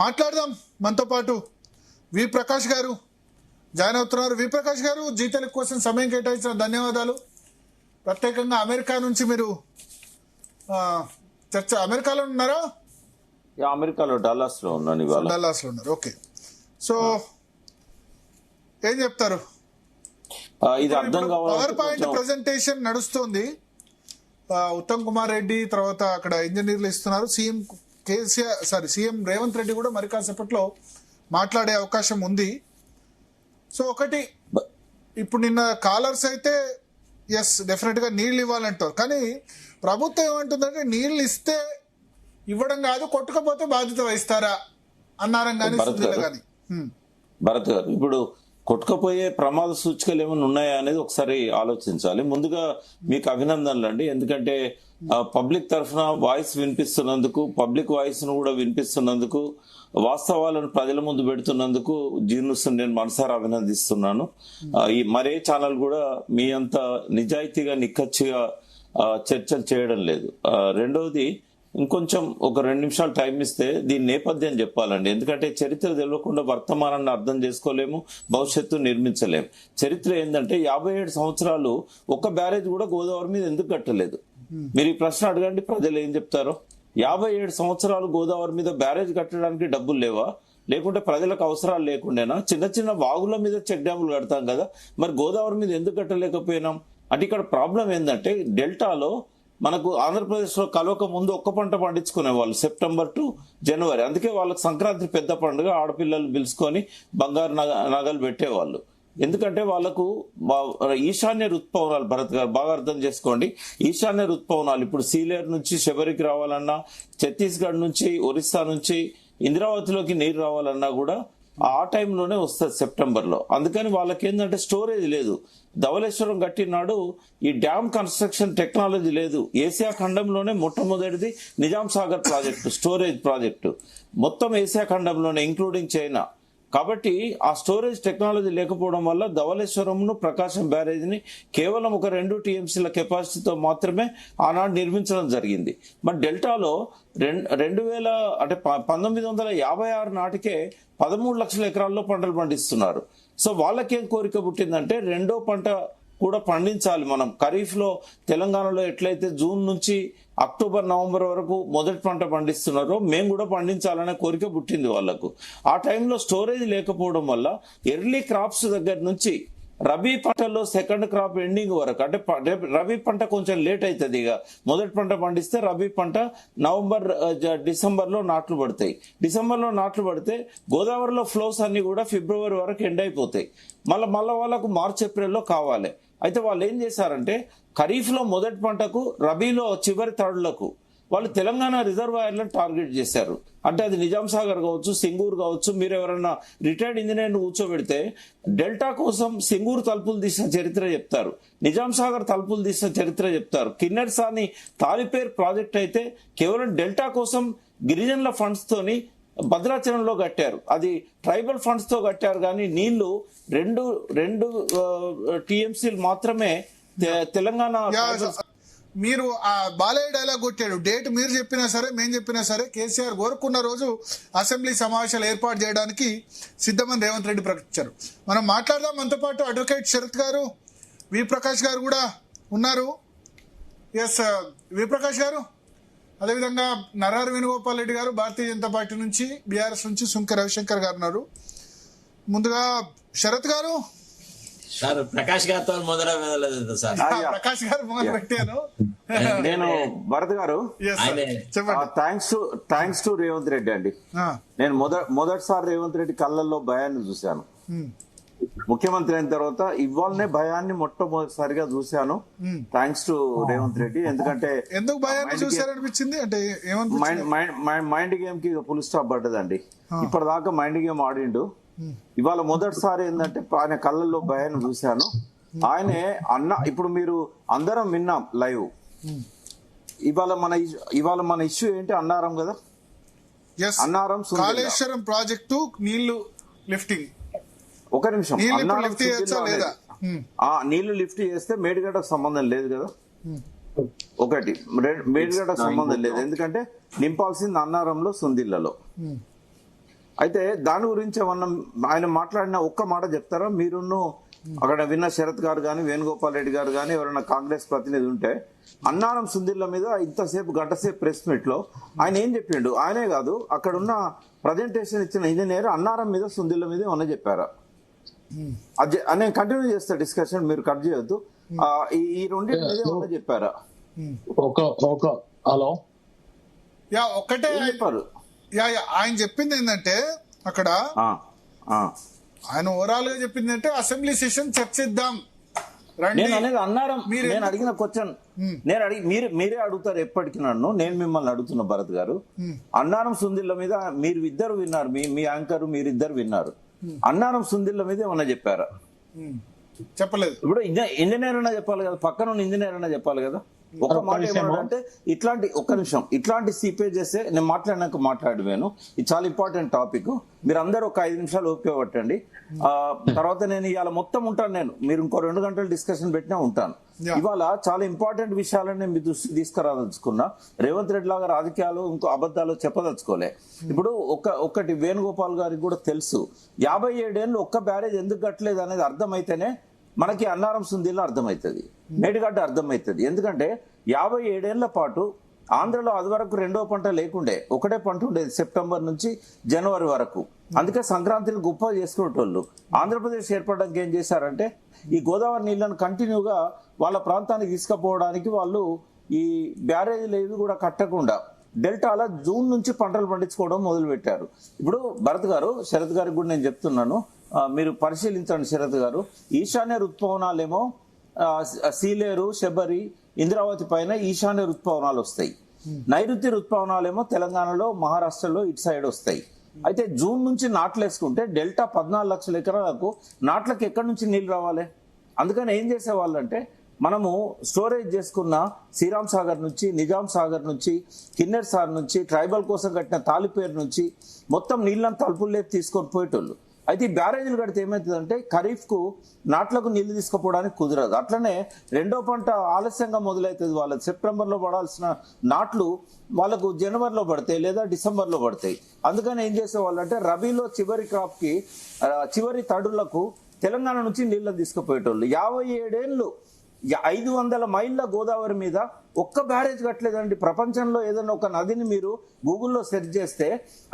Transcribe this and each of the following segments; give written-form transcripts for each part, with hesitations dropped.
మాట్లాడదాం. మనతో పాటు వి ప్రకాష్ గారు జాయిన్ అవుతున్నారు. వి ప్రకాష్ గారు, జీ తెలుగు కోసం సమయం కేటాయించిన ధన్యవాదాలు. ప్రత్యేకంగా అమెరికా నుంచి మీరు అమెరికాలో ఉన్నారా? అమెరికాలో డల్లాస్ లో ఉన్నాను. డల్లాస్ లో ఉన్నారు. ఓకే, సో ఏం చెప్తారు? ఇది అర్థం కావాలి. పవర్ పాయింట్ ప్రెజెంటేషన్ నడుస్తుంది. ఉత్తమ్ కుమార్ రెడ్డి తర్వాత అక్కడ ఇంజనీర్లు ఇస్తున్నారు. సీఎం రేవంత్ రెడ్డి కూడా మరి కాసేపట్లో మాట్లాడే అవకాశం ఉంది. సో ఒకటి, ఇప్పుడు నిన్న కాలర్స్ అయితే ఎస్ డెఫినెట్ గా నీళ్లు ఇవ్వాలంటారు, కానీ ప్రభుత్వం ఏమంటుందంటే నీళ్లు ఇస్తే ఇవ్వడం కాదు, కొట్టుకపోతే బాధ్యత వహిస్తారా అన్నారం కానీ భరత్ గారు, ఇప్పుడు కొట్టుకపోయే ప్రమాద సూచికలు ఏమైనా ఉన్నాయా అనేది ఒకసారి ఆలోచించాలి. ముందుగా మీకు అభినందనలు అండి, ఎందుకంటే పబ్లిక్ తరఫున వాయిస్ వినిపిస్తున్నందుకు, పబ్లిక్ వాయిస్ ను కూడా వినిపిస్తున్నందుకు, వాస్తవాలను ప్రజల ముందు పెడుతున్నందుకు జీర్ణుస్తుని నేను మనసారా అభినందిస్తున్నాను. ఈ మరే ఛానల్ కూడా మీ అంత నిజాయితీగా నిక్కచ్చిగా చర్చలు చేయడం లేదు. రెండవది, ఇంకొంచెం ఒక 2 నిమిషాలు టైం ఇస్తే దీని నేపథ్యం చెప్పాలండి. ఎందుకంటే చరిత్ర తెలియకుండా వర్తమానాన్ని అర్థం చేసుకోలేము, భవిష్యత్తు నిర్మించలేము. చరిత్ర ఏంటంటే 57 సంవత్సరాలు ఒక్క బ్యారేజ్ కూడా గోదావరి మీద ఎందుకు కట్టలేదు? మీరు ఈ ప్రశ్న అడగండి, ప్రజలు ఏం చెప్తారో. 57 సంవత్సరాలు గోదావరి మీద బ్యారేజ్ కట్టడానికి డబ్బులు లేవా? లేకుంటే ప్రజలకు అవసరాలు లేకుండేనా? చిన్న చిన్న వాగుల మీద చెక్ డ్యాములు కడతాం కదా, మరి గోదావరి మీద ఎందుకు కట్టలేకపోయినాం? అంటే ఇక్కడ ప్రాబ్లం ఏంటంటే, డెల్టాలో మనకు ఆంధ్రప్రదేశ్ లో కలవక ముందు ఒక్క పంట పండించుకునే వాళ్ళు సెప్టెంబర్ టు జనవరి. అందుకే వాళ్ళకి సంక్రాంతి పెద్ద పండుగ, ఆడపిల్లలు పిలుచుకొని బంగారు నగలు పెట్టేవాళ్ళు. ఎందుకంటే వాళ్ళకు ఈశాన్య ఋతుపవనాలు, భరత్ గారు బాగా అర్థం చేసుకోండి, ఈశాన్య ఋతుపవనాలు ఇప్పుడు సీలేరు నుంచి శబరికి రావాలన్నా, ఛత్తీస్గఢ్ నుంచి ఒరిస్సా నుంచి ఇంద్రావతిలోకి నీరు రావాలన్నా కూడా ఆ టైంలోనే వస్తుంది సెప్టెంబర్ లో. అందుకని వాళ్ళకి ఏంటంటే స్టోరేజ్ లేదు. ధవళేశ్వరం కట్టినాడు ఈ డ్యామ్ కన్స్ట్రక్షన్ టెక్నాలజీ లేదు. ఏసియా ఖండంలోనే మొట్టమొదటిది Nizam Sagar project, storage project మొత్తం ఏసియా ఖండంలోనే ఇంక్లూడింగ్ చైనా. కాబట్టి ఆ స్టోరేజ్ టెక్నాలజీ లేకపోవడం వల్ల ధవళేశ్వరంను, ప్రకాశం బ్యారేజ్ ని కేవలం ఒక 2 టీఎంసీల కెపాసిటీతో మాత్రమే ఆనాడు నిర్మించడం జరిగింది. మరి డెల్టాలో 1956 నాటికే 13 లక్షల ఎకరాల్లో పంటలు పండిస్తున్నారు. సో వాళ్ళకేం కోరిక పుట్టిందంటే రెండో పంట కూడా పండించాలి. మనం ఖరీఫ్ లో తెలంగాణలో ఎట్లయితే జూన్ నుంచి అక్టోబర్ నవంబర్ వరకు మొదటి పంట పండిస్తున్నారో మేము కూడా పండించాలనే కోరిక పుట్టింది వాళ్లకు. ఆ టైంలో స్టోరేజ్ లేకపోవడం వల్ల ఎర్లీ క్రాప్స్ దగ్గర నుంచి రబీ పంటల్లో సెకండ్ క్రాప్ ఎండింగ్ వరకు, అంటే రబీ పంట కొంచెం లేట్ అవుతుంది. ఇక మొదటి పంట పండిస్తే రబీ పంట డిసెంబర్లో నాట్లు పడతాయి. డిసెంబర్లో నాట్లు పడితే గోదావరిలో ఫ్లోస్ అన్ని కూడా ఫిబ్రవరి వరకు ఎండ్ అయిపోతాయి. మళ్ళీ వాళ్ళకు మార్చ్ ఏప్రిల్లో కావాలి. అయితే వాళ్ళు ఏం చేశారంటే ఖరీఫ్ లో మొదటి పంటకు, రబీలో చివరి తడులకు వాళ్ళు తెలంగాణ రిజర్వాయర్లను టార్గెట్ చేశారు. అంటే అది నిజాం సాగర్ కావచ్చు, సింగూరు కావచ్చు. మీరు ఎవరన్నా రిటైర్డ్ ఇంజనీర్ను కూర్చోబెడితే డెల్టా కోసం సింగూరు తలుపులు తీసిన చరిత్ర చెప్తారు, నిజాం సాగర్ తలుపులు తీసిన చరిత్ర చెప్తారు. కిన్నెర్ సాని తాలిపేర్ ప్రాజెక్ట్ అయితే కేవలం డెల్టా కోసం గిరిజనుల ఫండ్స్ తోని భద్రాచలంలో కట్టారు. అది ట్రైబల్ ఫండ్స్ తో కట్టారు, కానీ నీళ్లు రెండు టీఎంసీలు మాత్రమే తెలంగాణ. మీరు ఆ బాలయ్య డైలాగ్ కొట్టాడు. డేట్ మీరు చెప్పినా సరే, మేము చెప్పినా సరే, కేసీఆర్ కోరుకున్న రోజు అసెంబ్లీ సమావేశాలు ఏర్పాటు చేయడానికి సిద్ధమని రేవంత్ రెడ్డి ప్రకటించారు. మనం మాట్లాడదాం. మనతో పాటు అడ్వకేట్ శరత్ గారు, వి ప్రకాష్ గారు కూడా ఉన్నారు. ఎస్ వి ప్రకాష్ గారు, అదేవిధంగా నర్రారి వేణుగోపాల్ రెడ్డి గారు భారతీయ జనతా పార్టీ నుంచి, బీఆర్ఎస్ నుంచి సుంక రవిశంకర్ గారు ఉన్నారు. ముందుగా శరత్ గారు. సార్ ప్రకాష్ గారితో మొదలు సార్, ప్రకాష్ గారు మొదలు పెట్టాను నేను. భరత్ గారు, థ్యాంక్స్ టు రేవంత్ రెడ్డి అండి. నేను మొదటిసారి రేవంత్ రెడ్డి కళ్ళల్లో భయాన్ని చూశాను. ముఖ్యమంత్రి అయిన తర్వాత ఇవాళనే భయాన్ని మొట్టమొదటిసారిగా చూశాను. Thanks to Revanth Reddy. ఎందుకంటే ఎందుకు భయాన్ని చూశారనిపించింది అంటే మైండ్ గేమ్ కి ఫుల్ స్టాప్ పడ్డదండి. ఇప్పటిదాకా మైండ్ గేమ్ ఆడిండు. ఇవాళ మొదటిసారి ఏంటంటే ఆయన కళ్ళల్లో భయాన్ని చూశాను. ఆయనే ఇప్పుడు మీరు అందరం విన్నాం లైవ్. ఇవాళ మన ఇష్యూ ఏంటి? అన్నారం కదా, అన్నారం కాళేశ్వరం ప్రాజెక్టు నీళ్లు లిఫ్టింగ్. ఒక నిమిషం, నీళ్లు లిఫ్ట్ చేస్తే మేడిగడ్డకు సంబంధం లేదు కదా. ఒకటి మేడిగడ్డకు సంబంధం లేదు, ఎందుకంటే నింపాల్సింది అన్నారంలో, సుందిళ్లలో. అయితే దాని గురించి ఏమన్నా ఆయన మాట్లాడిన ఒక్క మాట చెప్తారా? మీరును అక్కడ విన్న శరత్ గారు కానీ వేణుగోపాల్ రెడ్డి గారు కానీ ఎవరైనా కాంగ్రెస్ ప్రతినిధి ఉంటే అన్నారం సుందిళ్ల మీద ఇంతసేపు గంటసేపు ప్రెస్ మీట్ లో ఆయన ఏం చెప్పిండు? ఆయనే కాదు అక్కడ ఉన్న ప్రజెంటేషన్ ఇచ్చిన ఇంజనీర్ అన్నారం మీద సుందిళ్ల మీద ఏమన్నా చెప్పారా? అది నేను కంటిన్యూ చేస్తా డిస్కషన్, మీరు కట్ చేయొద్దు. ఈ రెండింటి మీద ఏమన్నా చెప్పారా? హలో ఒక్కటే చెప్పారు. ఆయన చెప్పింది ఏంటంటే అక్కడ ఆయన ఓవరాల్ గా చెప్పింది అంటే అసెంబ్లీ సెషన్ చర్చిద్దాం రండి. నేను అనేది అన్నారం, నేను అడిగిన క్వశ్చన్ నేను అడిగి మీరే అడుగుతారు ఎప్పటికి నన్ను, నేను మిమ్మల్ని అడుగుతున్న భరత్ గారు. అన్నారం సుందిళ్ల మీద మీరు ఇద్దరు విన్నారు, మీ యాంకర్ మీరిద్దరు విన్నారు. అన్నారం సుందిళ్ల మీద ఏమన్నా చెప్పారా? చెప్పలేదు. ఇప్పుడు ఇంజనీర్ అన్నా చెప్పాలి కదా, పక్కన ఉన్న ఇంజనీర్ అన్నా చెప్పాలి కదా. ఒక మాట ఏమన్నాడంటే ఇట్లాంటి సీపేజెస్ నేను మాట్లాడినాక మాట్లాడిపోయాను. ఇది చాలా ఇంపార్టెంట్ టాపిక్. మీరు అందరూ ఒక 5 నిమిషాలు ఓపిక పట్టండి. తర్వాత నేను ఇవాళ మొత్తం ఉంటాను, మీరు ఇంకో 2 గంటలు డిస్కషన్ పెట్టినా ఉంటాను. ఇవాళ చాలా ఇంపార్టెంట్ విషయాలను నేను మీ దృష్టికి తీసుకురాదలుచుకున్నా. రేవంత్ రెడ్డి లాగా రాజకీయాలు ఇంకో అబద్ధాలు చెప్పదలుచుకోలే. ఇప్పుడు ఒకటి వేణుగోపాల్ గారికి కూడా తెలుసు, 57 ఏళ్ళు ఒక్క బ్యారేజ్ ఎందుకు కట్టలేదు అనేది అర్థమైతేనే మనకి అన్నారం సుందిలో అర్థమవుతుంది, మేడిగడ్డ అర్థమవుతుంది. ఎందుకంటే 57 ఏళ్ల పాటు ఆంధ్రలో అది వరకు రెండో పంట లేకుండే, ఒకటే పంట ఉండేది సెప్టెంబర్ నుంచి జనవరి వరకు. అందుకే సంక్రాంతిని గొప్ప చేసుకునేటోళ్ళు. ఆంధ్రప్రదేశ్ ఏర్పడడానికి ఏం చేశారంటే ఈ గోదావరి నీళ్లను కంటిన్యూగా వాళ్ళ ప్రాంతానికి తీసుకుపోవడానికి వాళ్ళు ఈ బ్యారేజీలు ఏవి కూడా కట్టకుండా డెల్టాలో జూన్ నుంచి పంటలు పండించుకోవడం మొదలు పెట్టారు. ఇప్పుడు భరత్ గారు, శరత్ గారికి కూడా నేను చెప్తున్నాను, మీరు పరిశీలించండి శరత్ గారు. ఈశాన్య ఋతుపవనాలేమో సీలేరు, శబరి, ఇంద్రావతి పైన ఈశాన్య ఋతుపవనాలు వస్తాయి. నైరుతి ఋతుపవనాలేమో తెలంగాణలో, మహారాష్ట్రలో ఇటు సైడ్ వస్తాయి. అయితే జూన్ నుంచి నాట్లు వేసుకుంటే డెల్టా 14 లక్షల ఎకరాలకు నాట్లకు ఎక్కడి నుంచి నీళ్ళు రావాలి? అందుకని ఏం చేసేవాళ్ళంటే మనము స్టోరేజ్ చేసుకున్న శ్రీరామ్ సాగర్ నుంచి, నిజాం సాగర్ నుంచి, కిన్నెర్ సార్ నుంచి, ట్రైబల్ కోసం కట్టిన తాలిపేరు నుంచి మొత్తం నీళ్ళని తలుపులు లేపు తీసుకొని పోయేటోళ్ళు. అయితే ఈ బ్యారేజీలు కడితే ఏమవుతుందంటే ఖరీఫ్ కు నాట్లకు నీళ్లు తీసుకుపోవడానికి కుదరదు. అట్లనే రెండో పంట ఆలస్యంగా మొదలవుతుంది. వాళ్ళకి సెప్టెంబర్లో పడాల్సిన నాట్లు వాళ్ళకు జనవరిలో పడతాయి లేదా డిసెంబర్లో పడతాయి. అందుకని ఏం చేసేవాళ్ళు అంటే రబీలో చివరి క్రాప్ కి చివరి తడులకు తెలంగాణ నుంచి నీళ్ళని తీసుకుపోయేటోళ్ళు. 57 ఏళ్ళు 500 మైళ్ళ గోదావరి మీద ఒక్క బ్యారేజ్ కట్టలేదండి. ప్రపంచంలో ఏదైనా ఒక నదిని మీరు గూగుల్లో సెర్చ్ చేస్తే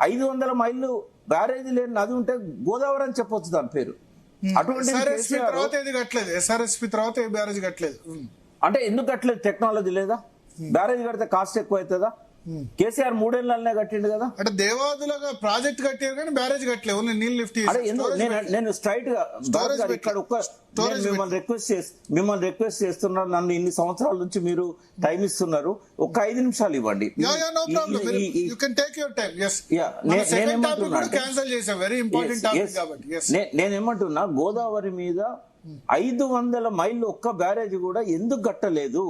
500 మైళ్ళు బ్యారేజ్ లేని నది ఉంటే గోదావరి అని చెప్పొచ్చు దాని పేరు. అటువంటి ఎస్ఆర్ఎస్పి తర్వాత ఏ బ్యారేజ్ కట్టలేదు అంటే ఎందుకు కట్టలేదు? టెక్నాలజీ లేదా? బ్యారేజ్ కడితే కాస్ట్ ఎక్కువ అవుతుందా? కేసీఆర్ 3 ఏళ్ళనే కట్టిండు కదా. అంటే దేవాదులుగా ప్రాజెక్ట్ కట్టారు కానీ బ్యారేజ్ కట్టలేదు, ఓన్లీ నీళ్ళు లిఫ్ట్. నేను స్ట్రైట్ గా ఇక్కడ మిమ్మల్ని రిక్వెస్ట్ చేస్తున్నారు, నన్ను ఇన్ని సంవత్సరాల నుంచి మీరు టైం ఇస్తున్నారు, ఒక 5 నిమిషాలు ఇవ్వండి. నేనేమంటున్నా, గోదావరి మీద 500 మైళ్ళు ఒక్క బ్యారేజ్ కూడా ఎందుకు కట్టలేదు?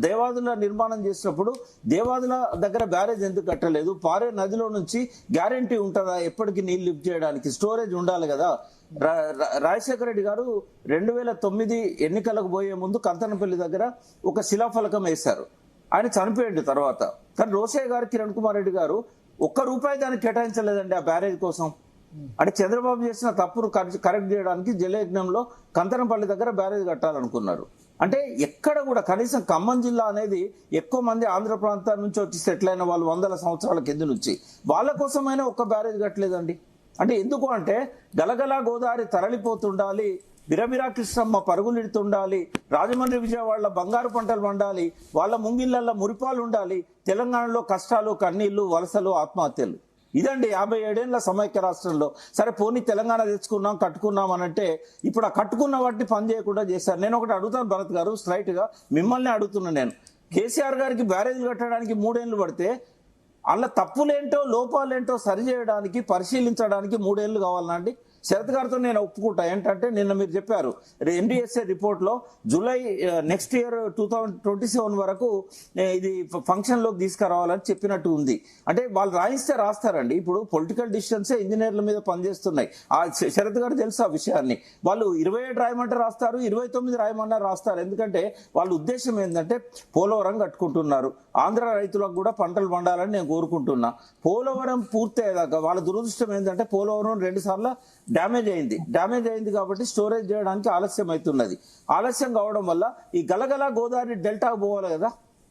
దేవాదుల నిర్మాణం చేసినప్పుడు దేవాదుల దగ్గర బ్యారేజ్ ఎందుకు కట్టలేదు? పారే నదిలో నుంచి గ్యారంటీ ఉంటుందా ఎప్పటికీ నీళ్ళు లిఫ్ట్ చేయడానికి? స్టోరేజ్ ఉండాలి కదా. రాజశేఖర రెడ్డి గారు 2009 ఎన్నికలకు పోయే ముందు కంతనపల్లి దగ్గర ఒక శిలాఫలకం వేశారు. ఆయన చనిపోయాడు తర్వాత. కానీ రోషయ్య గారు, కిరణ్ కుమార్ రెడ్డి గారు ₹1 దానికి కేటాయించలేదండి ఆ బ్యారేజ్ కోసం. అంటే చంద్రబాబు చేసిన తప్పును కరెక్ట్ చేయడానికి జలయజ్ఞంలో కంతనపల్లి దగ్గర బ్యారేజ్ కట్టాలనుకున్నారు. అంటే ఎక్కడ కూడా కనీసం ఖమ్మం జిల్లా అనేది ఎక్కువ మంది ఆంధ్ర ప్రాంతాల నుంచి వచ్చి సెటిల్ అయిన వాళ్ళు 100 సంవత్సరాల కింద నుంచి, వాళ్ళ కోసమైనా ఒక్క బ్యారేజ్ కట్టలేదండి. అంటే ఎందుకు అంటే గలగలా గోదావరి తరలిపోతుండాలి, బిరబిరా కృష్ణమ్మ పరుగులిడుతుండాలి, రాజమండ్రి విజయవాడలో బంగారు పంటలు పండాలి, వాళ్ళ ముంగిళ్ళల్లో మురిపాలు ఉండాలి, తెలంగాణలో కష్టాలు, కన్నీళ్లు, వలసలు, ఆత్మహత్యలు. ఇదండి 57 ఏళ్ల సమైక్య రాష్ట్రంలో. సరే పోనీ తెలంగాణ తెచ్చుకున్నాం, కట్టుకున్నాం అనంటే ఇప్పుడు ఆ కట్టుకున్న వాటిని పని చేయకుండా చేశారు. నేను ఒకటి అడుగుతాను భరత్ గారు, స్ట్రైట్ గా మిమ్మల్ని అడుగుతున్నాను నేను. కేసీఆర్ గారికి బ్యారేజ్ కట్టడానికి 3 ఏళ్ళు పడితే అందులో తప్పులేంటో లోపాలేంటో సరిచేయడానికి పరిశీలించడానికి 3 ఏళ్ళు కావాలన్నా అండి? శరత్ గారితో నేను ఒప్పుకుంటా. ఏంటంటే నిన్న మీరు చెప్పారు NDSA రిపోర్ట్ లో జూలై నెక్స్ట్ ఇయర్ 2027 వరకు ఇది ఫంక్షన్ లోకి తీసుకురావాలని చెప్పినట్టు ఉంది. అంటే వాళ్ళు రాయిస్తే రాస్తారండి. ఇప్పుడు పొలిటికల్ డిసిషన్సే ఇంజనీర్ల మీద పనిచేస్తున్నాయి. ఆ శరత్ గారు తెలుసు ఆ విషయాన్ని. వాళ్ళు 27 రాయమంటే రాస్తారు, 29 రాయమన్నా రాస్తారు. ఎందుకంటే వాళ్ళ ఉద్దేశం ఏంటంటే పోలవరం కట్టుకుంటున్నారు, ఆంధ్ర రైతులకు కూడా పంటలు పండాలని నేను కోరుకుంటున్నా. పోలవరం పూర్తయ్యేదాకా వాళ్ళ దురదృష్టం ఏంటంటే పోలవరం 2 సార్లు డ్యామేజ్ అయింది కాబట్టి స్టోరేజ్ చేయడానికి ఆలస్యం అవుతున్నది. ఆలస్యం కావడం వల్ల ఈ గలగల గోదావరి డెల్టాకు పోవాలి కదా.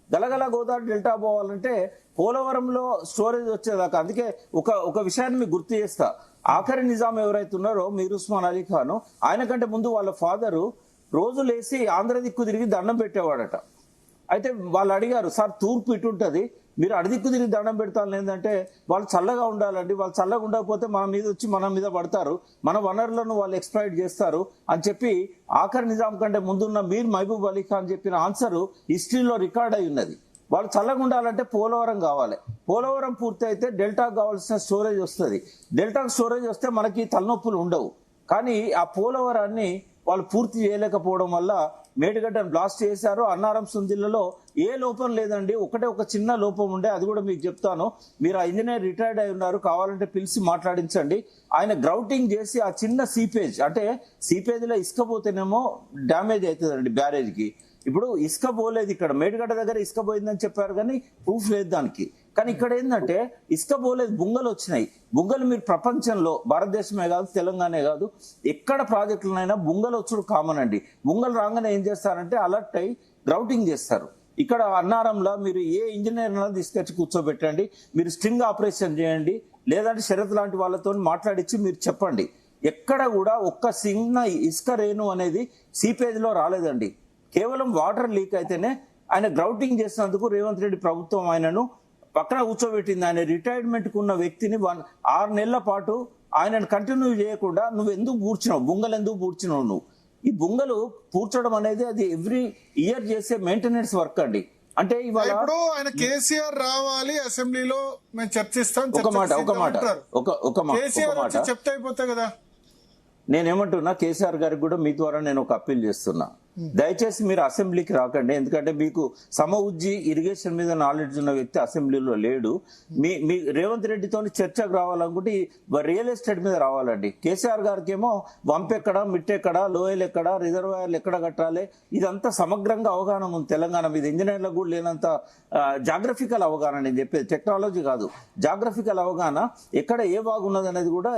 గలగల గోదావరి డెల్టా పోవాలంటే పోలవరంలో స్టోరేజ్ వచ్చేదాకా. అందుకే ఒక విషయాన్ని మీకు గుర్తు చేస్తా. ఆఖరి నిజాం ఎవరైతే ఉన్నారో మీర్ ఉస్మాన్ అలీ ఖాన్, ఆయన కంటే ముందు వాళ్ళ ఫాదరు రోజు లేసి ఆంధ్ర దిక్కు తిరిగి దండం పెట్టేవాడట. అయితే వాళ్ళు అడిగారు, సార్ తూర్పు ఇటు ఉంటుంది, మీరు అడిదిక్కు తిరిగి దండం పెడతాను. ఏంటంటే వాళ్ళు చల్లగా ఉండాలండి, వాళ్ళు చల్లగా ఉండకపోతే మన మీద వచ్చి మన మీద పడతారు, మన వనరులను వాళ్ళు ఎక్స్ప్లాయిట్ చేస్తారు అని చెప్పి ఆఖరి నిజాం కంటే ముందున్న మీర్ మహబూబ్ అలీ ఖాన్ చెప్పిన ఆన్సర్ హిస్టరీలో రికార్డ్ అయి ఉన్నది. వాళ్ళు చల్లగా ఉండాలంటే పోలవరం కావాలి. పోలవరం పూర్తి అయితే డెల్టాకు కావాల్సిన స్టోరేజ్ వస్తుంది. డెల్టాకు స్టోరేజ్ వస్తే మనకి తలనొప్పులు ఉండవు. కానీ ఆ పోలవరాన్ని వాళ్ళు పూర్తి చేయలేకపోవడం వల్ల మేడిగడ్డను బ్లాస్ట్ చేశారు. అన్నారం సుందిళ్లలో ఏ లోపం లేదండి, ఒక చిన్న లోపం ఉండే, అది కూడా మీకు చెప్తాను. మీరు ఆ ఇంజనీర్ రిటైర్డ్ అయి ఉన్నారు, కావాలంటే పిలిచి మాట్లాడించండి. ఆయన గ్రౌటింగ్ చేసి ఆ చిన్న సీపేజ్, అంటే సీపేజ్లో ఇసుక పోతేనేమో డ్యామేజ్ అవుతుందండి బ్యారేజ్కి. ఇప్పుడు ఇసుక పోలేదు, ఇక్కడ మేడిగడ్డ దగ్గర ఇసుక పోయిందని చెప్పారు కానీ ప్రూఫ్ లేదు దానికి. కానీ ఇక్కడ ఏంటంటే ఇసుక పోలేదు, బుంగలు వచ్చినాయి. బుంగలు మీరు ప్రపంచంలో భారతదేశమే కాదు, తెలంగాణే కాదు, ఎక్కడ ప్రాజెక్టులనైనా బుంగలు వచ్చుడు కామన్ అండి. బుంగలు రాగానే ఏం చేస్తారంటే అలర్ట్ అయ్యి గ్రౌటింగ్ చేస్తారు. ఇక్కడ అన్నారంలో మీరు ఏ ఇంజనీర్ తీసుకొచ్చి కూర్చోబెట్టండి, మీరు స్ట్రింగ్ ఆపరేషన్ చేయండి, లేదంటే షరత్ లాంటి వాళ్ళతో మాట్లాడించి మీరు చెప్పండి. ఎక్కడ కూడా ఒక్క చిన్న ఇసుక రేణు అనేది సీపేజ్లో రాలేదండి. కేవలం వాటర్ లీక్ అయితేనే ఆయన గ్రౌటింగ్ చేసినందుకు రేవంత్ రెడ్డి ప్రభుత్వం ఆయనను పక్కన కూర్చోబెట్టింది. ఆయన రిటైర్మెంట్కి ఉన్న వ్యక్తిని 6 నెలల పాటు ఆయనను కంటిన్యూ చేయకుండా నువ్వు ఎందుకు పూడ్చినావు, బుంగలు ఎందుకు పూడ్చినావు నువ్వు? ఈ బుంగలు పూడ్చడం అనేది అది ఎవ్రీ ఇయర్ చేసే మెయింటెనెన్స్ వర్క్ అండి. అంటే ఇవాళ ఇప్పుడు ఆయన కేసీఆర్ రావాలి అసెంబ్లీలో మేము చర్చిస్తాం, కేసీఆర్ వచ్చి చెప్తే అయిపోతాయి కదా. నేనేమంటున్నా, కేసీఆర్ గారికి కూడా మీ ద్వారా నేను ఒక అప్పీల్ చేస్తున్నా, దయచేసి మీరు అసెంబ్లీకి రాకండి. ఎందుకంటే మీకు సమఉజ్జి ఇరిగేషన్ మీద నాలెడ్జ్ ఉన్న వ్యక్తి అసెంబ్లీలో లేడు. మీ రేవంత్ రెడ్డితో చర్చకు రావాలనుకుంటే రియల్ ఎస్టేట్ మీద రావాలండి. కేసీఆర్ గారికి ఏమో వంప్ ఎక్కడ, మిట్టెక్కడ, లోయలు ఎక్కడ, రిజర్వాయర్లు ఎక్కడ కట్టాలి, ఇదంతా సమగ్రంగా అవగాహన ఉంది తెలంగాణ మీద. ఇంజనీర్లకు కూడా లేనంత జాగ్రఫికల్ అవగాహన, నేను చెప్పేది టెక్నాలజీ కాదు, జాగ్రఫికల్ అవగాహన, ఎక్కడ ఏ బాగున్నది అనేది కూడా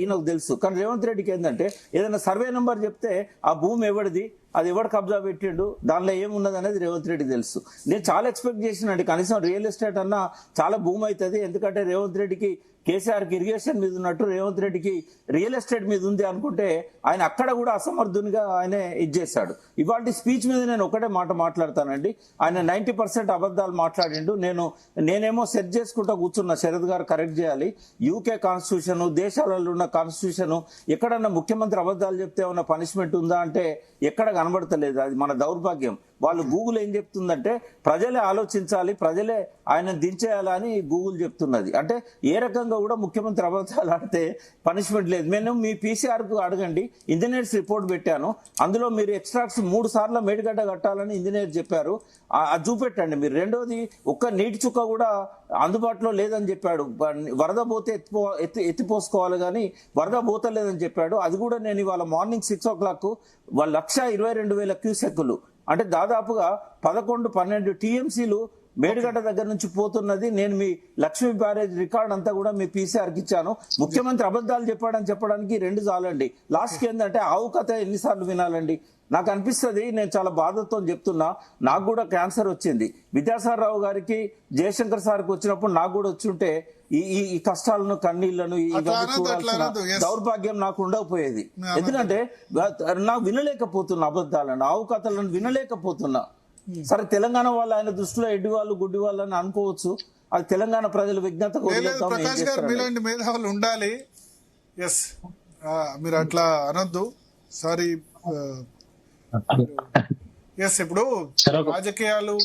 ఈయనకు తెలుసు. కానీ రేవంత్ రెడ్డికి ఏంటంటే ఏదైనా సర్వే నెంబర్ చెప్తే ఆ భూమి ఎవరిది, అది ఎవడు కబ్జా పెట్టిండు, దానిలో ఏమున్నది అనేది రేవంత్ రెడ్డి తెలుసు. నేను చాలా ఎక్స్పెక్ట్ చేసినండి, కనీసం రియల్ ఎస్టేట్ అన్నా చాలా భూమి అవుతుంది. ఎందుకంటే రేవంత్ రెడ్డికి కేసీఆర్కి ఇరిగేషన్ మీద ఉన్నట్టు రేవంత్ రెడ్డికి రియల్ ఎస్టేట్ మీద ఉంది అనుకుంటే ఆయన అక్కడ కూడా అసమర్థునిగా ఆయనే ఇచ్చేశాడు. ఇవాళ స్పీచ్ మీద నేను ఒకటే మాట మాట్లాడతానండి. ఆయన 90% అబద్ధాలు మాట్లాడిండు. నేనేమో సెట్ చేసుకుంటా కూర్చున్నా, శరత్ గారు కరెక్ట్ చేయాలి. యూకే కాన్స్టిట్యూషన్, దేశాలలో ఉన్న కాన్స్టిట్యూషన్, ఎక్కడన్నా ముఖ్యమంత్రి అబద్ధాలు చెప్తే ఏమన్నా పనిష్మెంట్ ఉందా అంటే ఎక్కడ కనబడతలేదు. అది మన దౌర్భాగ్యం. వాళ్ళు గూగుల్ ఏం చెప్తుందంటే ప్రజలే ఆలోచించాలి, ప్రజలే ఆయన దించేయాలని గూగుల్ చెప్తున్నది. అంటే ఏ రకంగా కూడా ముఖ్యమంత్రి అబద్ధాలు ఆడితే పనిష్మెంట్ లేదు. నేను మీ PCR-కు అడగండి, ఇంజనీర్స్ రిపోర్ట్ పెట్టాను, అందులో మీరు ఎక్స్ట్రాక్ట్స్ 3 సార్లు మేడిగడ్డ కట్టాలని ఇంజనీర్ చెప్పారు, అది చూపెట్టండి మీరు. రెండోది, ఒక్క నీటి చుక్క కూడా అందుబాటులో లేదని చెప్పాడు. వరద పోతే ఎత్తిపోసుకోవాలి కానీ వరద పోతలేదని చెప్పాడు. అది కూడా నేను ఇవాళ మార్నింగ్ 6 o'clock 1,22,000 క్యూసెక్కులు, అంటే దాదాపుగా 11-12 TMCలు మేడిగడ్డ దగ్గర నుంచి పోతున్నది. నేను మీ లక్ష్మీ బ్యారేజ్ రికార్డ్ అంతా కూడా మీ PCR-కి ఇచ్చాను. ముఖ్యమంత్రి అబద్ధాలు చెప్పాడని చెప్పడానికి 2 చాలండి. లాస్ట్కి ఏంటంటే ఆవు కథ ఎన్నిసార్లు వినాలండి? నాకు అనిపిస్తుంది, నేను చాలా బాధతో చెప్తున్నా, నాకు కూడా క్యాన్సర్ వచ్చింది. విద్యాసాగర్ రావు గారికి, జయశంకర్ సార్కి వచ్చినప్పుడు నాకు కూడా వచ్చి ఉంటే ఈ కష్టాలను, కన్నీళ్లను, ఇవన్నీ చూడాల్సిన దౌర్భాగ్యం నాకు ఉండకపోయేది. ఎందుకంటే నాకు వినలేకపోతున్నా అబద్ధాలను, ఆవు కథలను వినలేకపోతున్నా. సరే, తెలంగాణ వాళ్ళు ఆయన దృష్టిలో ఎడ్డి వాళ్ళు, గుడ్డి వాళ్ళు అని అనుకోవచ్చు. అది తెలంగాణ ప్రజల విజ్ఞత. ప్రకాష్ గారు మీలాంటి మేధావులు ఉండాలి. ఎస్, మీరు అట్లా అనొద్దు. సారీ. ఎస్, ఇప్పుడు రాజకీయాలు,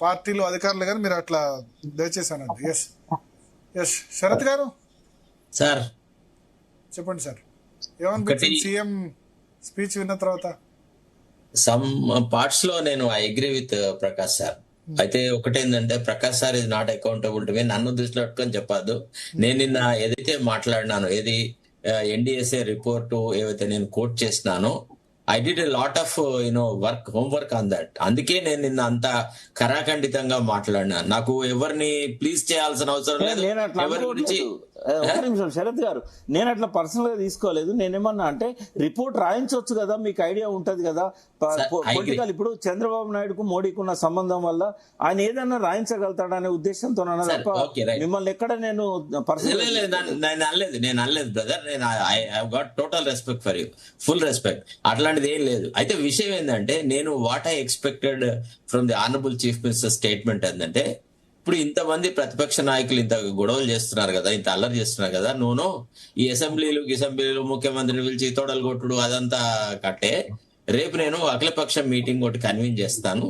పార్టీలు, అధికారులు కానీ మీరు అట్లా దయచేసి అనొద్దు. ఎస్, శరత్ గారు సార్ చెప్పండి సార్. ఏమనిపించింది సీఎం స్పీచ్ విన్న తర్వాత? సమ్ పార్ట్స్ లో నేను I agree with Prakash sir. అయితే ఒకటేంటంటే Prakash sir is not accountable to me. నన్ను దృష్టిలో పెట్టుకొని చెప్పద్దు. నేను నిన్న ఏదైతే మాట్లాడినాను, ఏది ఎన్డిఎస్ఏ రిపోర్టు ఏవైతే నేను కోట్ చేసినానో, I did a lot of homework on that. అందుకే నేను నిన్న అంత కరాఖండితంగా మాట్లాడినా. నాకు ఎవరిని ప్లీజ్ చేయాల్సిన అవసరం లేదు. నేను అట్లా ఎవరి గురించి ఒక నిమిషం శరత్ గారు, నేను అట్లా పర్సనల్ గా తీసుకోలేదు. నేనేమన్నా అంటే రిపోర్ట్ రాయించవచ్చు కదా, మీకు ఐడియా ఉంటది కదా. పొలిటికల్ ఇప్పుడు చంద్రబాబు నాయుడుకు మోడీకి ఉన్న సంబంధం వల్ల ఆయన ఏదన్నా రాయించగలుగుతాడనే ఉద్దేశంతో తప్ప మిమ్మల్ని ఎక్కడ నేను పర్సనల్ నేను అనలేదు బ్రదర్. నేను I got total respect for you, full respect. అట్లాంటిది ఏం లేదు. అయితే విషయం ఏంటంటే, నేను what I expected from the honourable chief minister statement ఏంటంటే, ఇప్పుడు ఇంతమంది ప్రతిపక్ష నాయకులు ఇంత గొడవలు చేస్తున్నారు కదా, ఇంత అల్లరి చేస్తున్నారు కదా, ఈ అసెంబ్లీలు ముఖ్యమంత్రిని పిలిచి తోడలు కొట్టుడు అదంతా కట్టే. రేపు నేను అఖిలపక్ష మీటింగ్ ఒకటి కన్వీన్ చేస్తాను.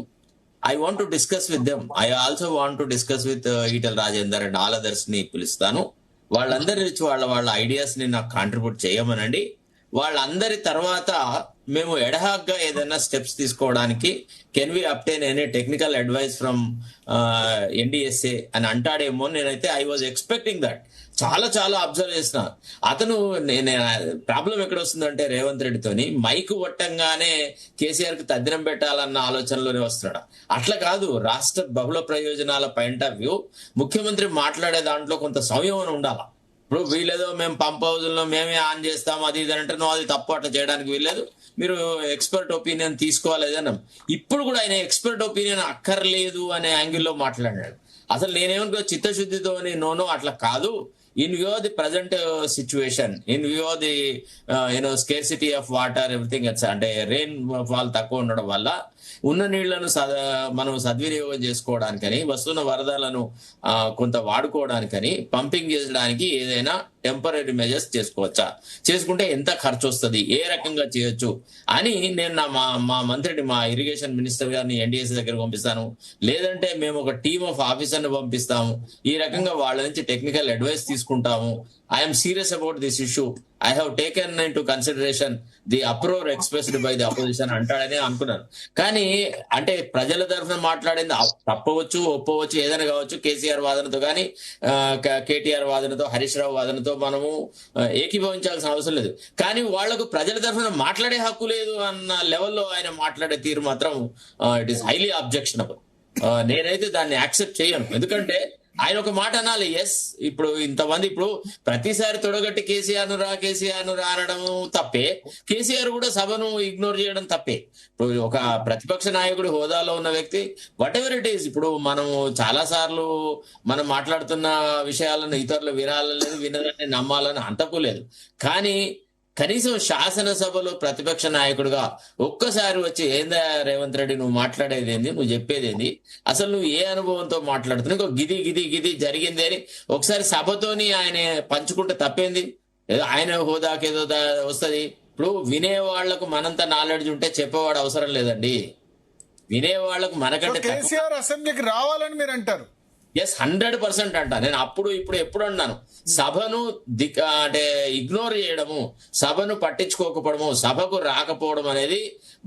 I want to discuss with them. I also want to discuss with Etela Rajender and all others ని పిలుస్తాను. వాళ్ళందరి నుంచి వాళ్ళ ఐడియాస్ ని నాకు కాంట్రిబ్యూట్ చేయమనండి. వాళ్ళందరి తర్వాత మేము ఎడహాగ్గా ఏదైనా స్టెప్స్ తీసుకోవడానికి can we obtain any technical advice from NDSA అని అంటాడేమో. నేనైతే ఐ వాజ్ ఎక్స్పెక్టింగ్ దట్. చాలా అబ్జర్వ్ చేసిన అతను. ప్రాబ్లం ఎక్కడ వస్తుందంటే, రేవంత్ రెడ్డితోని మైకు కొట్టంగానే కేసీఆర్ కి తద్దినం పెట్టాలన్న ఆలోచనలోనే వస్తున్నాడు. అట్లా కాదు. రాష్ట్ర బహుళ ప్రయోజనాల పాయింట్ ఆఫ్ వ్యూ ముఖ్యమంత్రి మాట్లాడే దాంట్లో కొంత సంయమనం ఉండాలి. ఇప్పుడు వీళ్ళేదో మేము పంప్ హౌజుల్లో మేమే ఆన్ చేస్తాం అది ఇది అంటే, నువ్వు అది తప్పు, అట్లా చేయడానికి వీల్లేదు, మీరు ఎక్స్పర్ట్ ఒపీనియన్ తీసుకోవాలేదన్నాం. ఇప్పుడు కూడా ఆయన ఎక్స్పర్ట్ ఒపీనియన్ అక్కర్లేదు అనే యాంగిల్లో మాట్లాడాడు. అసలు నేనేమనుకో చిత్తశుద్ధితోని నోనో అట్లా కాదు. In view the present situation, in view the scarcity of water, everything అంటే రెయిన్ ఫాల్ తక్కువ ఉండడం వల్ల ఉన్న నీళ్లను మనం సద్వినియోగం చేసుకోవడానికని, వస్తున్న వరదలను కొంత వాడుకోవడానికని, పంపింగ్ చేయడానికి ఏదైనా టెంపరీ మెజర్స్ చేసుకోవచ్చా, చేసుకుంటే ఎంత ఖర్చు వస్తుంది, ఏ రకంగా చేయొచ్చు అని నేను మా మంత్రిని, మా ఇరిగేషన్ మినిస్టర్ గారిని ఎన్డీఎస్ దగ్గర పంపిస్తాను. లేదంటే మేము ఒక టీమ్ ఆఫ్ ఆఫీసర్ని పంపిస్తాము. ఈ రకంగా వాళ్ళ నుంచి టెక్నికల్ అడ్వైస్ తీసుకుంటాము. I'm serious about this issue. I have taken into consideration the uproar expressed by the opposition అంటాడని అనుకున్నాను. కానీ అంటే ప్రజల తరఫున మాట్లాడింది తప్పవచ్చు, ఒప్పవచ్చు, ఏదైనా కావచ్చు. కేసీఆర్ వాదనతో కానీ కేటీఆర్ వాదనతో, హరీష్ రావు వాదనతో మనము ఏకీభవించాల్సిన అవసరం లేదు. కానీ వాళ్లకు ప్రజల తరఫున మాట్లాడే హక్కు లేదు అన్న లెవెల్లో ఆయన మాట్లాడే తీరు మాత్రం ఇట్ ఈస్ హైలీ అబ్జెక్షనబుల్. నేనైతే దాన్ని యాక్సెప్ట్ చేయను. ఎందుకంటే ఆయన ఒక మాట అనాలి. ఎస్, ఇప్పుడు ఇంతమంది ఇప్పుడు ప్రతిసారి తొడగట్టి కేసీఆర్ ను రా అనడం తప్పే, కేసీఆర్ కూడా సభను ఇగ్నోర్ చేయడం తప్పే. ఇప్పుడు ఒక ప్రతిపక్ష నాయకుడి హోదాలో ఉన్న వ్యక్తి వాట్ ఎవర్ ఇట్ ఈస్, ఇప్పుడు మనము చాలా సార్లు మనం మాట్లాడుతున్న విషయాలను ఇతరులు వినాలని నమ్మాలని అంతకు లేదు. కానీ కనీసం శాసనసభలో ప్రతిపక్ష నాయకుడిగా ఒక్కసారి వచ్చి, ఏందా రేవంత్ రెడ్డి నువ్వు మాట్లాడేది ఏంది, నువ్వు చెప్పేది ఏంది, అసలు నువ్వు ఏ అనుభవంతో మాట్లాడుతున్నావు, ఇంకో గిది జరిగింది అని ఒకసారి సభతోని ఆయన పంచుకుంటే తప్పేంది? ఏదో ఆయన హోదాకి ఏదో వస్తుంది. ఇప్పుడు వినేవాళ్లకు మనంత నాలెడ్జ్ ఉంటే చెప్పేవాడు అవసరం లేదండి. వినేవాళ్లకు మనకంటే కేసీఆర్ అసెంబ్లీకి రావాలని మీరు అంటారు? ఎస్, 100% అంట. నేను ఇప్పుడు ఎప్పుడు అన్నాను, సభను అంటే ఇగ్నోర్ చేయడము, సభను పట్టించుకోకపోవడము, సభకు రాకపోవడం అనేది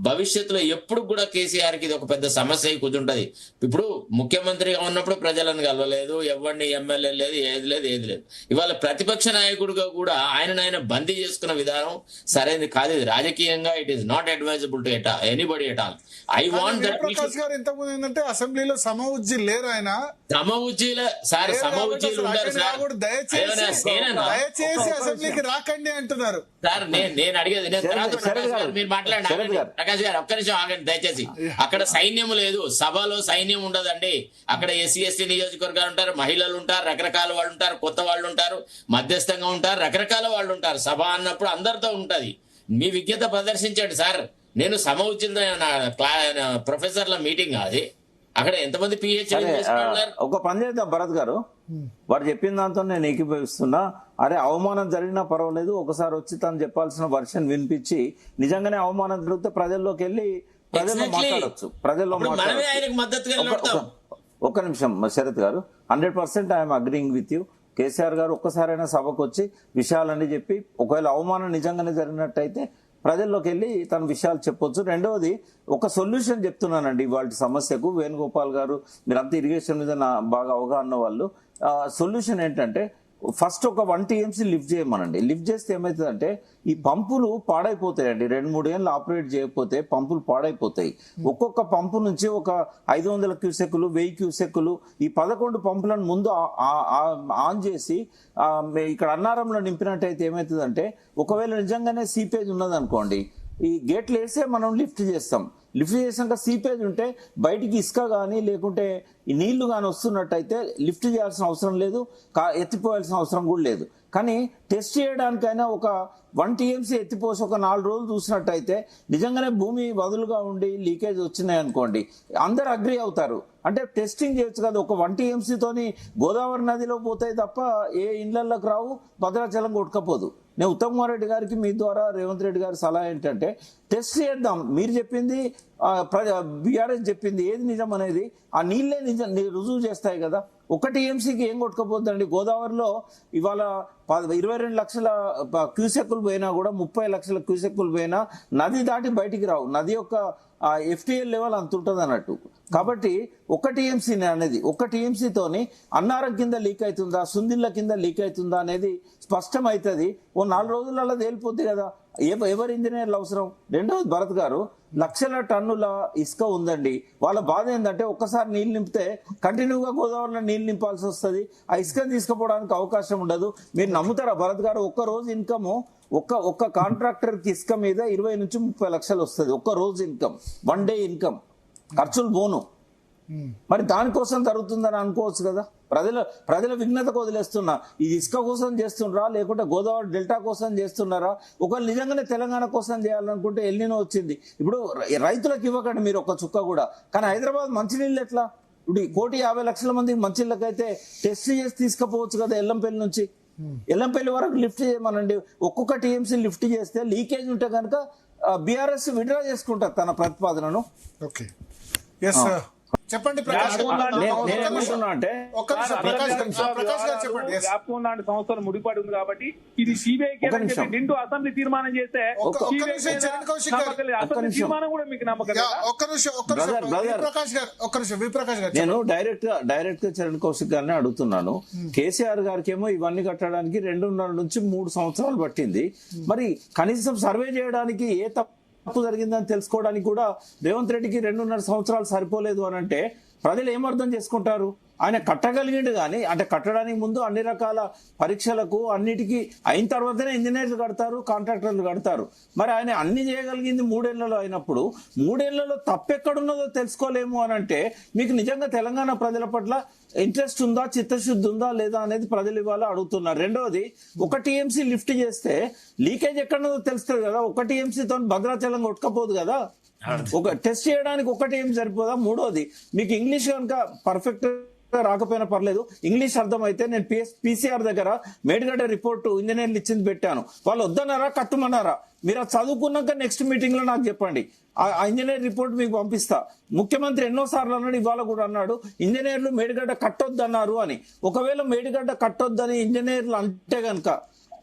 భవిష్యత్తులో ఎప్పుడు కూడా కేసీఆర్ కి ఇది ఒక పెద్ద సమస్య కుదుంటది. ఇప్పుడు ముఖ్యమంత్రిగా ఉన్నప్పుడు ప్రజలను కలవలేదు, ఎవరిని ఎమ్మెల్యే లేదు, ఏది లేదు. ఇవాళ ప్రతిపక్ష నాయకుడిగా కూడా ఆయన బందీ చేసుకున్న విధానం సరైనది కాదు. ఇది రాజకీయంగా it is not advisable to anybody at all. I want that. Prakash గారు ఇంతకుముందు ఏంటంటే అసెంబ్లీలో సమఉజ్జీ లేరు, ఆయన సమఉజ్జీలు ఉండరు సార్. దయచేసి అసెంబ్లీకి రాకండి అంటున్నారు సార్. నేను అడిగేది మీరు మాట్లాడండి. ప్రకాష్ గారు ఒక్క నిమిషం ఆగండి దయచేసి. అక్కడ సైన్యం లేదు, సభలో సైన్యం ఉండదండి. అక్కడ ఎస్సీ ఎస్టీ నియోజకవర్గాలు ఉంటారు, మహిళలు ఉంటారు, రకరకాల వాళ్ళు ఉంటారు, కొత్త వాళ్ళు ఉంటారు, మధ్యస్థంగా ఉంటారు, రకరకాల వాళ్ళు ఉంటారు. సభ అన్నప్పుడు అందరితో ఉంటది. మీ విజ్ఞత ప్రదర్శించండి సార్. నేను సమఉజ్జీల ప్రొఫెసర్ల మీటింగ్ అది. అక్కడ ఎంతమంది పిహెచ్డి ఒక పని చేద్దాం భరత్ గారు, వాడు చెప్పిన దాంతో నేను ఏకీభవిస్తున్నా. అరే అవమానం జరిగినా పర్వాలేదు, ఒకసారి వచ్చి తను చెప్పాల్సిన వర్షన్ వినిపించి నిజంగానే అవమానం జరిగితే ప్రజల్లోకి వెళ్ళి ప్రజల్లో మాట్లాడచ్చు. మద్దతుగా ఒక్క నిమిషం శరత్ గారు, 100% I'm agreeing with you. KCR గారు ఒక్కసారైనా సభకు వచ్చి విషయాలన్నీ చెప్పి, ఒకవేళ అవమానం నిజంగానే జరిగినట్టయితే ప్రజల్లోకి వెళ్ళి తన విషయాలు చెప్పొచ్చు. రెండవది, ఒక సొల్యూషన్ చెప్తున్నానండి వాటి సమస్యకు. వేణుగోపాల్ గారు, మీరంతా ఇరిగేషన్ మీద బాగా అవగాహన వాళ్ళు. సొల్యూషన్ ఏంటంటే, ఫస్ట్ ఒక 1 TMC లిఫ్ట్ చేయమనండి. లిఫ్ట్ చేస్తే ఏమవుతుందంటే ఈ పంపులు పాడైపోతాయండి. 2-3 ఏళ్ళు ఆపరేట్ చేయకపోతే పంపులు పాడైపోతాయి. ఒక్కొక్క పంపు నుంచి ఒక 500 క్యూసెక్కులు, 1000 క్యూసెక్కులు, ఈ 11 పంపులను ముందు ఆన్ చేసి ఇక్కడ అన్నారంలో నింపినట్టయితే ఏమవుతుందంటే, ఒకవేళ నిజంగానే సీపేజ్ ఉన్నదనుకోండి, ఈ గేట్లు వేసే మనం లిఫ్ట్ చేస్తాం. లిఫ్ట్ చేసాక సీపేజ్ ఉంటే బయటికి ఇసుక కానీ లేకుంటే ఈ నీళ్లు కానీ వస్తున్నట్టయితే లిఫ్ట్ చేయాల్సిన అవసరం లేదు, ఎత్తిపోయాల్సిన అవసరం కూడా లేదు. కానీ టెస్ట్ చేయడానికైనా ఒక 1 TMC ఎత్తిపోసి ఒక 4 రోజులు చూసినట్టయితే నిజంగానే భూమి వదులుగా ఉండి లీకేజ్ వచ్చినాయి అనుకోండి, అందరు అగ్రి అవుతారు. అంటే టెస్టింగ్ చేయొచ్చు కదా. ఒక 1 TMC తోని గోదావరి నదిలో పోతాయి తప్ప ఏ ఇండ్లలోకి రావు, భద్రాచలం కొట్టుకపోదు. నేను ఉత్తమ్ కుమార్ రెడ్డి గారికి మీ ద్వారా రేవంత్ రెడ్డి గారి సలహా ఏంటంటే, టెస్ట్ చేద్దాం. మీరు చెప్పింది, బీఆర్ఎస్ చెప్పింది ఏది నిజం అనేది ఆ నీళ్లే నిజం రుజువు చేస్తాయి కదా. 1 TMCకి ఏం కొట్టుకపోతుందండి? గోదావరిలో ఇవాళ 22 లక్షల క్యూసెక్కులు పోయినా కూడా 30 లక్షల క్యూసెక్కులు పోయినా నది దాటి బయటికి రావు. నది యొక్క FTL లెవెల్ అంత ఉంటుంది అన్నట్టు. కాబట్టి 1 TMC అనేది 1 TMC తోని అన్నారం కింద లీక్ అవుతుందా, సుందిళ్ళ కింద లీక్ అవుతుందా అనేది స్పష్టం అవుతుంది. ఓ 4 రోజులలో తేలిపోద్ది కదా. ఎవరు ఇంజనీర్లు అవసరం? రెండవది, భరత్ గారు, లక్షల టన్నుల ఇసుక ఉందండి. వాళ్ళ బాధ ఏంటంటే, ఒక్కసారి నీళ్లు నింపితే కంటిన్యూగా గోదావరిలో నీళ్లు నింపాల్సి వస్తుంది. ఆ ఇసుకని తీసుకుపోవడానికి అవకాశం ఉండదు. మీరు నమ్ముతారా భరత్ గారు? ఒక్క రోజు ఇన్కమ్ ఒక్క కాంట్రాక్టర్ కి ఇసుక మీద 20 నుంచి 30 లక్షలు వస్తుంది. ఒక్క రోజు ఇన్కమ్, 1 డే ఇన్కమ్, ఖర్చులు పోను. మరి దానికోసం జరుగుతుందని అనుకోవచ్చు కదా. ప్రజల విఘ్నతకు వదిలేస్తున్నా. ఇది ఇసుక కోసం చేస్తున్నారా లేకుంటే గోదావరి డెల్టా కోసం చేస్తున్నారా? ఒకవేళ నిజంగానే తెలంగాణ కోసం చేయాలనుకుంటే ఎల్నినో వచ్చింది. ఇప్పుడు రైతులకు ఇవ్వకండి మీరు ఒక్క చుక్క కూడా. కానీ హైదరాబాద్ మంచినీళ్ళు ఎట్లా? ఇప్పుడు 1,50,00,000 మందికి మంచిళ్ళకైతే టెస్ట్ చేసి తీసుకుపోవచ్చు కదా. ఎల్లంపల్లి నుంచి ఎల్లంపల్లి వరకు లిఫ్ట్ చేయమనండి. ఒక్కొక్క TMC లిఫ్ట్ చేస్తే లీకేజ్ ఉంటే కనుక బీఆర్ఎస్ విడ్రా చేసుకుంటారు తన ప్రతిపాదనను. ఓకే, ఎస్ చెప్పండి ప్రకాష్. లాంటి సంస్థలు ముడిపడి ఉంది కాబట్టి ఇది సిబిఐ నిండు అసెంబ్లీ తీర్మానం చేస్తే అసెంబ్లీ తీర్మానం కూడా మీకు నమ్మకం. నేను డైరెక్ట్ గా చరణ్ కౌశిక్ గారిని అడుగుతున్నాను. కేసీఆర్ గారికి ఏమో ఇవన్నీ కట్టడానికి 2.5 నుంచి 3 సంవత్సరాలు పట్టింది. మరి కనీసం సర్వే చేయడానికి ఏ తప్పు జరిగిందని తెలుసుకోవడానికి కూడా రేవంత్ రెడ్డికి 2.5 సంవత్సరాలు సరిపోలేదు అని అంటే ప్రజలు ఏమర్థం చేసుకుంటారు? ఆయన కట్టగలిగిండు కానీ, అంటే కట్టడానికి ముందు అన్ని రకాల పరీక్షలకు అన్నిటికీ అయిన తర్వాతనే ఇంజనీర్లు కడతారు, కాంట్రాక్టర్లు కడతారు. మరి ఆయన అన్ని చేయగలిగింది 3 ఏళ్లలో అయినప్పుడు 3 ఏళ్లలో తప్పెక్కడున్నదో తెలుసుకోలేము అని అంటే మీకు నిజంగా తెలంగాణ ప్రజల పట్ల ఇంట్రెస్ట్ ఉందా, చిత్తశుద్ధి ఉందా లేదా అనేది ప్రజలు ఇవాళ అడుగుతున్నారు. రెండవది, 1 TMC లిఫ్ట్ చేస్తే లీకేజ్ ఎక్కడున్నదో తెలుస్తుంది కదా. 1 TMC తో భద్రాచలం కొట్టుకపోదు కదా. ఒక టెస్ట్ చేయడానికి 1 TMC సరిపోదా? మూడోది, మీకు ఇంగ్లీష్ కనుక పర్ఫెక్ట్ రాకపోయినా పర్లేదు, ఇంగ్లీష్ అర్థమైతే నేను PCR దగ్గర మేడిగడ్డ రిపోర్టు ఇంజనీర్లు ఇచ్చింది పెట్టాను. వాళ్ళు వద్దన్నారా, కట్టమన్నారా? మీరు అది చదువుకున్నాక నెక్స్ట్ మీటింగ్ లో నాకు చెప్పండి. ఆ ఇంజనీర్ రిపోర్ట్ మీకు పంపిస్తా. ముఖ్యమంత్రి ఎన్నోసార్లు అన్నాడు, ఇవాళ కూడా అన్నాడు, ఇంజనీర్లు మేడిగడ్డ కట్టొద్దన్నారు అని. ఒకవేళ మేడిగడ్డ కట్టొద్దని ఇంజనీర్లు అంటే గనక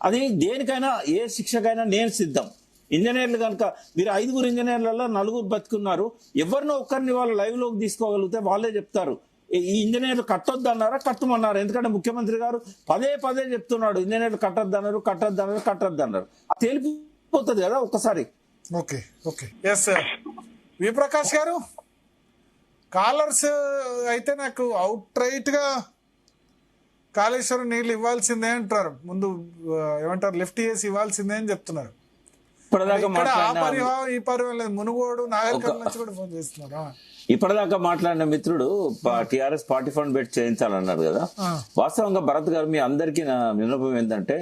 అది దేనికైనా, ఏ శిక్షకైనా నేను సిద్ధం. ఇంజనీర్లు కనుక మీరు 5 ఇంజనీర్లలో 4 బతుకున్నారు, ఎవరినో ఒక్కరిని వాళ్ళు లైవ్ లోకి తీసుకోగలిగితే వాళ్ళే చెప్తారు ఈ ఇంజనీర్లు కట్టొద్దన్నారా, కట్టమన్నారు. ఎందుకంటే ముఖ్యమంత్రి గారు పదే చెప్తున్నాడు, ఇంజనీర్లు కట్టొద్దన్నారు. తేలిపోతుంది కదా ఒక్కసారి. ఓకే, ఎస్ విప్రకాష్ గారు, కాలర్స్ అయితే నాకు అవుట్ రైట్ గా కాళేశ్వరం నీళ్లు ఇవ్వాల్సిందే అంటారు. ముందు ఏమంటారు, లిఫ్ట్ చేసి ఇవ్వాల్సిందే అని చెప్తున్నారు. ఈ పరివారం లేదు, మునుగోడు నాగరికల్ నుంచి కూడా ఫోన్ చేస్తున్నారా? ఇప్పటిదాకా మాట్లాడిన మిత్రుడు టిఆర్ఎస్ పార్టీ ఫండ్ పెట్టి చేయించాలన్నాడు కదా. వాస్తవంగా భరత్ గారు, మీ అందరికీ నా విన్నపం ఏంటంటే,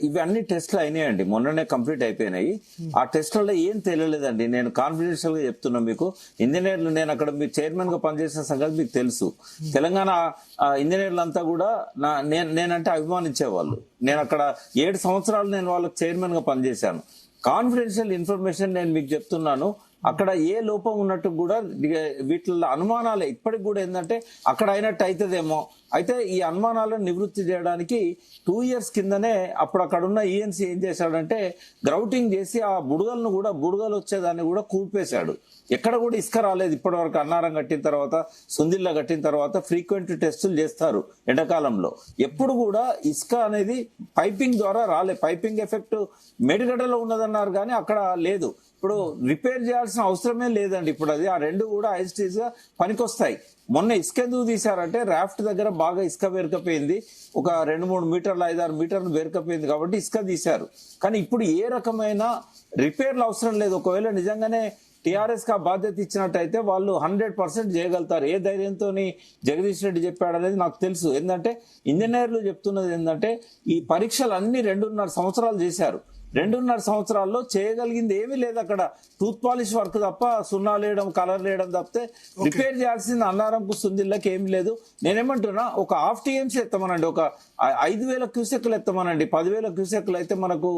ఇవి అన్ని టెస్టులు అయినాయండి, మొన్ననే కంప్లీట్ అయిపోయినాయి. ఆ టెస్టులలో ఏం తెలియలేదండి. నేను కాన్ఫిడెన్షియల్ గా చెప్తున్నా మీకు. ఇంజనీర్లు, నేను అక్కడ మీరు చైర్మన్ గా పనిచేసిన సంగతి మీకు తెలుసు. తెలంగాణ ఇంజనీర్లంతా కూడా నేనంటే అభిమానించేవాళ్ళు. నేను అక్కడ 7 సంవత్సరాలు నేను వాళ్ళకి చైర్మన్ గా పనిచేశాను. కాన్ఫిడెన్షియల్ ఇన్ఫర్మేషన్ నేను మీకు చెప్తున్నాను. అక్కడ ఏ లోపం ఉన్నట్టు కూడా వీటిల్లో అనుమానాలే ఇప్పటికి కూడా ఏంటంటే అక్కడ అయినట్టు అవుతుందేమో. అయితే ఈ అనుమానాలను నివృత్తి చేయడానికి 2 years కిందనే అప్పుడు అక్కడ ఉన్న ఈఎన్సీ ఏం చేశాడంటే గ్రౌటింగ్ చేసి ఆ బుడగలు వచ్చేదాన్ని కూడా కూల్పేశాడు. ఎక్కడ కూడా ఇసుక రాలేదు ఇప్పటి వరకు. అన్నారం కట్టిన తర్వాత, సుందిల్లా కట్టిన తర్వాత ఫ్రీక్వెంట్ టెస్టులు చేస్తారు ఎండాకాలంలో. ఎప్పుడు కూడా ఇసుక అనేది పైపింగ్ ద్వారా రాలే. పైపింగ్ ఎఫెక్ట్ మేడిగడ్డలో ఉన్నదన్నారు కానీ అక్కడ లేదు. ఇప్పుడు రిపేర్ చేయాల్సిన అవసరమే లేదండి ఇప్పుడు అది. ఆ రెండు కూడా ఐస్టీస్ గా పనికొస్తాయి. మొన్న ఇసుక ఎందుకు తీశారంటే రాఫ్ట్ దగ్గర బాగా ఇసుక పేరుకపోయింది, ఒక 2-3 మీటర్లు 5-6 మీటర్లు పేరుకపోయింది కాబట్టి ఇసుక తీశారు. కానీ ఇప్పుడు ఏ రకమైన రిపేర్లు అవసరం లేదు. ఒకవేళ నిజంగానే టీఆర్ఎస్ కి బాధ్యత ఇచ్చినట్టయితే వాళ్ళు 100% చేయగలుగుతారు. ఏ ధైర్యంతో జగదీష్ రెడ్డి చెప్పాడు అనేది నాకు తెలుసు. ఏంటంటే ఇంజనీర్లు చెప్తున్నది ఏంటంటే ఈ పరీక్షలు అన్ని 2.5 సంవత్సరాలు చేశారు. 2.5 సంవత్సరాల్లో చేయగలిగింది ఏమీ లేదు అక్కడ. టూత్ పాలిష్ వర్క్ తప్ప, సున్నాలు వేయడం, కలర్ వేయడం తప్పితే రిపేర్ చేయాల్సింది అన్నారంకు సుందిల్లకి ఏమి లేదు. నేనేమంటున్నా ఒక 1/2 TMC ఎత్తమనండి, ఒక 5,000 క్యూసెక్లు ఎత్తమనండి. 10,000 క్యూసెక్లు అయితే మనకు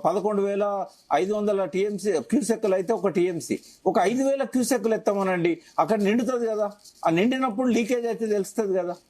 11,500 క్యూసెక్లు అయితే ఒక టీఎంసీ. ఒక 5,000 క్యూసెక్లు ఎత్తమనండి, అక్కడ నిండుతుంది కదా. ఆ నిండినప్పుడు లీకేజ్ అయితే తెలుస్తుంది కదా.